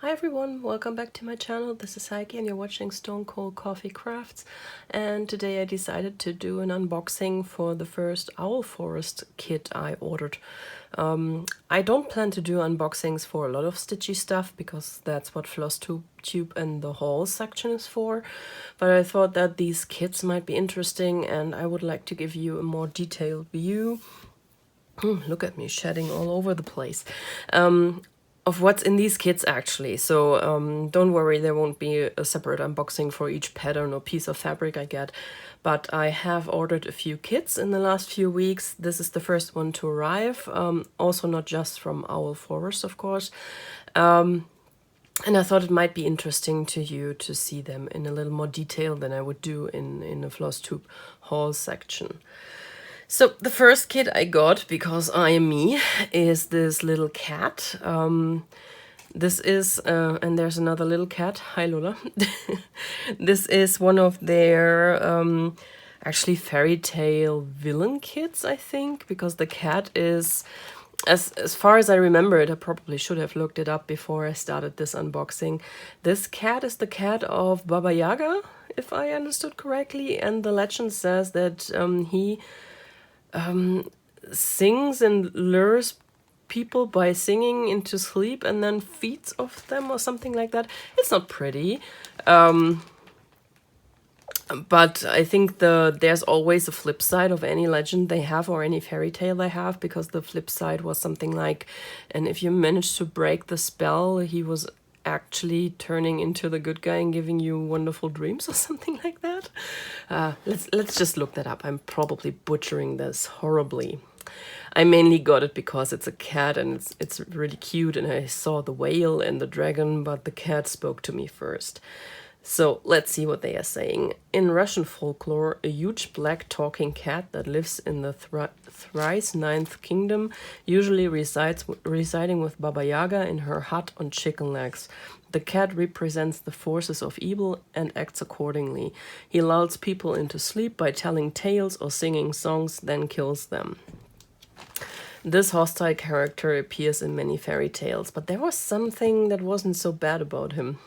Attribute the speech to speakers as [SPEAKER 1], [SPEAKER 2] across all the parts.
[SPEAKER 1] Hi everyone, welcome back to my channel. This is Heike and you're watching Stone Cold Coffee Crafts, and today I decided to do an unboxing for the first Owl Forest kit I ordered. I don't plan to do unboxings for a lot of Stitchy stuff because that's what flosstube and the haul section is for, but I thought that these kits might be interesting and I would like to give you a more detailed view. Look at me shedding all over the place. Of what's in these kits actually. So don't worry, there won't be a separate unboxing for each pattern or piece of fabric I get, but I have ordered a few kits in the last few weeks. This is the first one to arrive, also not just from Owl Forest, of course. And I thought it might be interesting to you to see them in a little more detail than I would do in a flosstube haul section. So the first kit I got, because I am me, is this little cat. This is, and there's another little cat. Hi Lola. This is one of their actually fairy tale villain kits, I think, because the cat is, as far as I remember it, I probably should have looked it up before I started this unboxing. This cat is the cat of Baba Yaga, if I understood correctly, and the legend says that he sings and lures people by singing into sleep and then feeds off them or something like that. It's not pretty. But I think there's always a flip side of any legend they have or any fairy tale they have, because the flip side was something like, and if you manage to break the spell, he was actually turning into the good guy and giving you wonderful dreams or something like that. Let's just look that up. I'm probably butchering this horribly. I mainly got it because it's a cat and it's really cute, and I saw the whale and the dragon, but the cat spoke to me first. So let's see what they are saying. In Russian folklore, a huge black talking cat that lives in the thrice ninth kingdom usually residing with Baba Yaga in her hut on chicken legs. The cat represents the forces of evil and acts accordingly. He lulls people into sleep by telling tales or singing songs, then kills them. This hostile character appears in many fairy tales, but there was something that wasn't so bad about him,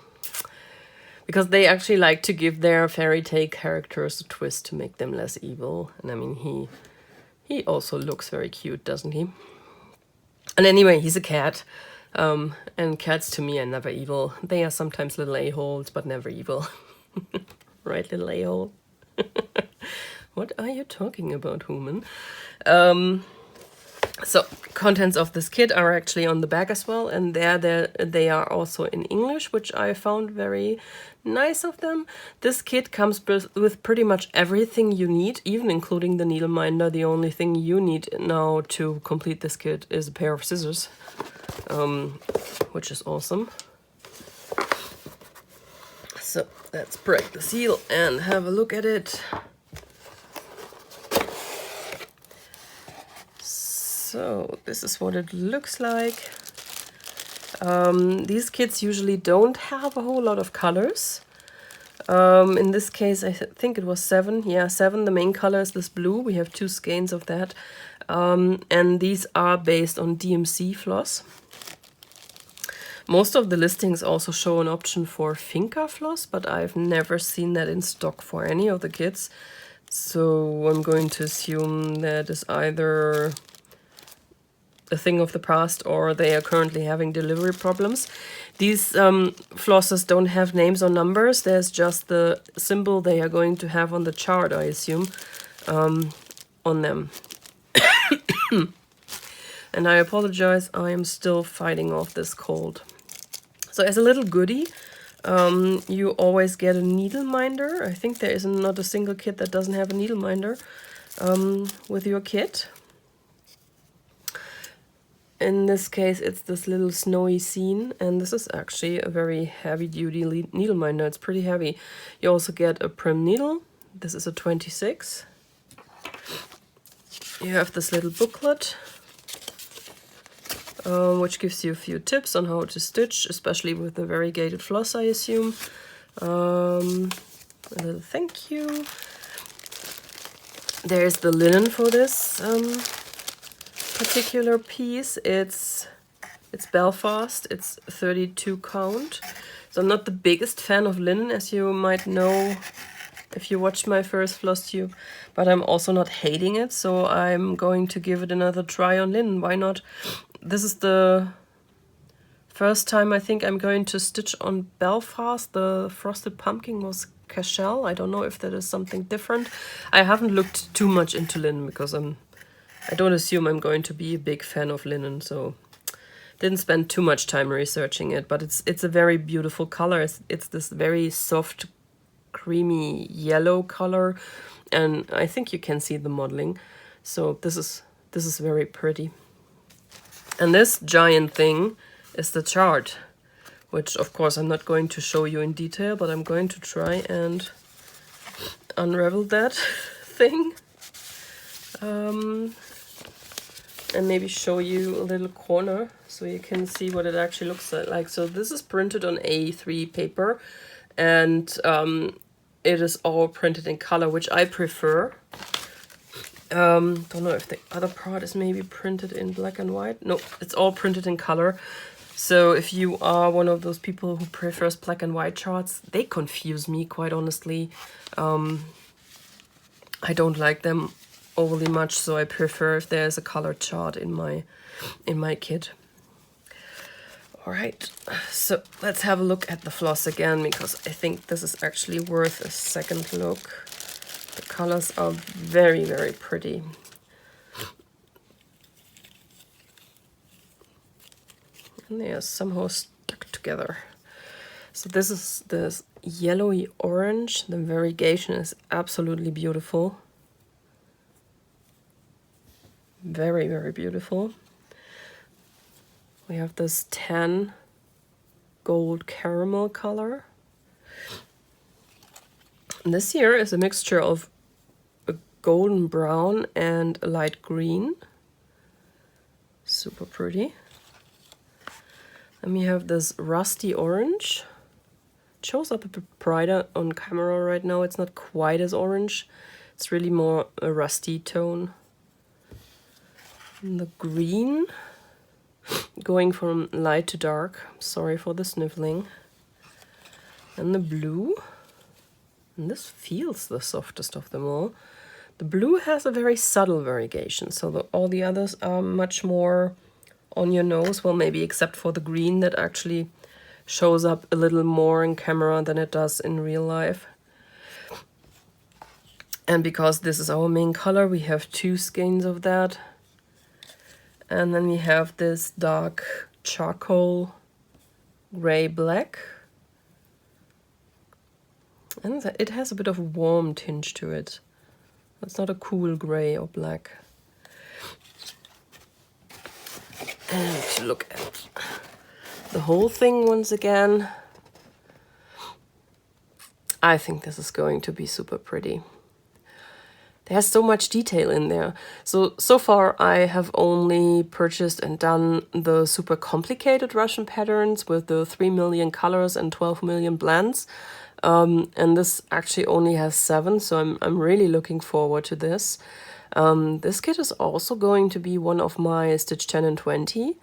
[SPEAKER 1] because they actually like to give their fairy tale characters a twist to make them less evil. And I mean, he also looks very cute, doesn't he? And anyway, he's a cat. And cats to me are never evil. They are sometimes little a-holes, but never evil. Right, little a-hole? What are you talking about, human? So, contents of this kit are actually on the back as well, and they are also in English, which I found very nice of them. This kit comes with pretty much everything you need, even including the needle minder. The only thing you need now to complete this kit is a pair of scissors, which is awesome. So, let's break the seal and have a look at it. So this is what it looks like. These kits usually don't have a whole lot of colors. In this case, I think it was 7. Yeah, 7. The main color is this blue. We have 2 skeins of that. And these are based on DMC floss. Most of the listings also show an option for Finca floss, but I've never seen that in stock for any of the kits. So I'm going to assume that is either a thing of the past or they are currently having delivery problems. These flosses don't have names or numbers. There's just the symbol they are going to have on the chart, I assume, on them. And I apologize, I am still fighting off this cold. So as a little goodie, you always get a needle minder. I think there is not a single kit that doesn't have a needle minder with your kit. In this case, it's this little snowy scene, and this is actually a very heavy-duty needle minder. It's pretty heavy. You also get a prim needle. This is a 26. You have this little booklet, which gives you a few tips on how to stitch, especially with the variegated floss, I assume. A little thank you. There's the linen for this particular piece. It's It's Belfast. It's 32 count. So I'm not the biggest fan of linen, as you might know if you watched my first floss tube, but I'm also not hating it, so I'm going to give it another try on linen. Why not? This is the first time I think I'm going to stitch on Belfast. The frosted pumpkin was Cashel. I don't know if that is something different. I haven't looked too much into linen because I don't assume I'm going to be a big fan of linen, so didn't spend too much time researching it. But it's a very beautiful color. It's this very soft, creamy yellow color, and I think you can see the modeling. So this is very pretty. And this giant thing is the chart, which of course I'm not going to show you in detail, but I'm going to try and unravel that thing. And maybe show you a little corner so you can see what it actually looks like. So this is printed on A3 paper, and it is all printed in color, which I prefer. Don't know if the other part is maybe printed in black and white. No, it's all printed in color. So if you are one of those people who prefers black and white charts, they confuse me, quite honestly. I don't like them overly much, so I prefer if there's a color chart in my kit. All right, so let's have a look at the floss again, because I think this is actually worth a second look. The colors are very, very pretty. And they are somehow stuck together. So this is this yellowy orange. The variegation is absolutely beautiful. Very, very beautiful. We have this tan gold caramel color. And this here is a mixture of a golden brown and a light green. Super pretty. Then we have this rusty orange. It shows up a bit brighter on camera right now. It's not quite as orange. It's really more a rusty tone. And the green, going from light to dark. Sorry for the sniffling. And the blue. And this feels the softest of them all. The blue has a very subtle variegation, so all the others are much more on your nose. Well, maybe except for the green that actually shows up a little more in camera than it does in real life. And because this is our main color, we have two skeins of that. And then we have this dark charcoal gray black. And it has a bit of a warm tinge to it. It's not a cool gray or black. And to look at the whole thing once again, I think this is going to be super pretty. There's so much detail in there. So far I have only purchased and done the super complicated Russian patterns with the 3 million colors and 12 million blends. And this actually only has 7, so I'm really looking forward to this. This kit is also going to be one of my Stitch 10 and 20,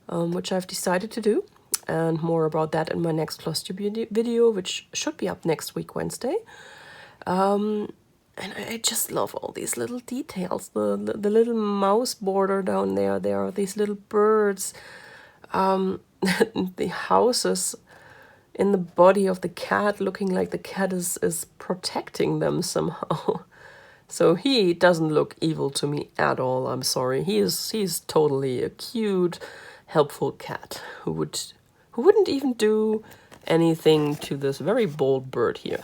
[SPEAKER 1] which I've decided to do. And more about that in my next flosstube video, which should be up next week, Wednesday. And I just love all these little details. The little mouse border down there. There are these little birds. The houses in the body of the cat, looking like the cat is protecting them somehow. So he doesn't look evil to me at all, I'm sorry. He's totally a cute, helpful cat who wouldn't even do anything to this very bold bird here.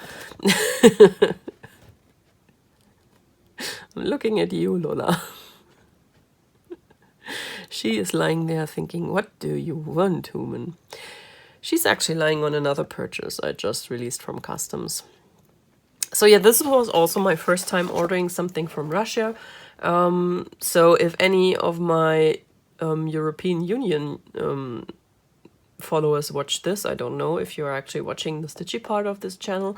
[SPEAKER 1] I'm looking at you, Lola. She is lying there thinking, what do you want, human? She's actually lying on another purchase I just released from customs. So yeah, this was also my first time ordering something from Russia. So if any of my European Union followers watch this, I don't know if you're actually watching the Stitchy part of this channel.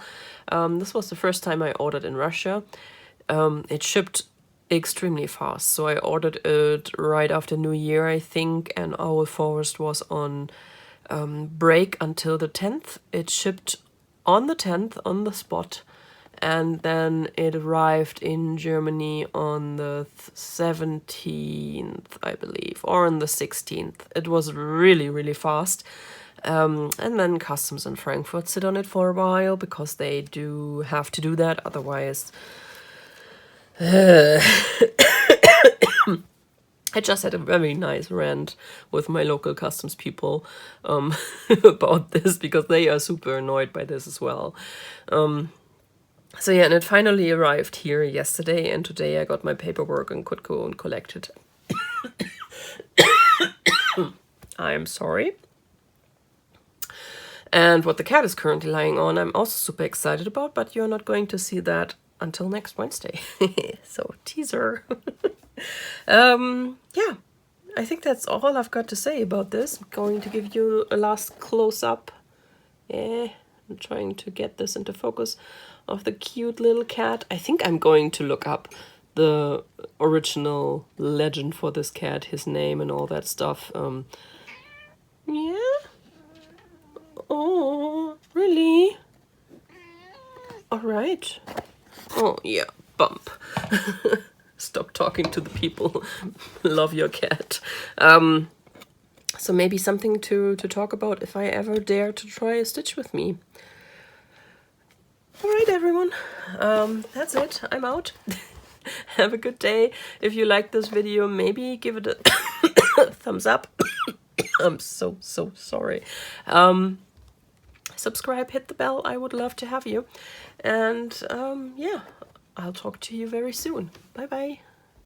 [SPEAKER 1] This was the first time I ordered in Russia. It shipped extremely fast. So I ordered it right after New Year, I think, and Owl Forest was on break until the 10th. It shipped on the 10th on the spot, and then it arrived in Germany on the 17th, I believe, or on the 16th. It was really, really fast. And then customs in Frankfurt sit on it for a while because they do have to do that, otherwise I just had a very nice rant with my local customs people about this, because they are super annoyed by this as well. So yeah, and it finally arrived here yesterday, and today I got my paperwork and could go and collect it. I'm sorry. And what the cat is currently lying on, I'm also super excited about, but you're not going to see that until next Wednesday. So, teaser. Yeah, I think that's all I've got to say about this. I'm going to give you a last close-up. I'm trying to get this into focus of the cute little cat. I think I'm going to look up the original legend for this cat, his name and all that stuff. Yeah? Oh, really? All right. Oh, yeah, bump. Stop talking to the people. Love your cat. So maybe something to talk about if I ever dare to try a stitch with me. All right, everyone. That's it. I'm out. Have a good day. If you like this video, maybe give it a thumbs up. I'm so sorry. Subscribe, hit the bell. I would love to have you. And yeah, I'll talk to you very soon. Bye bye.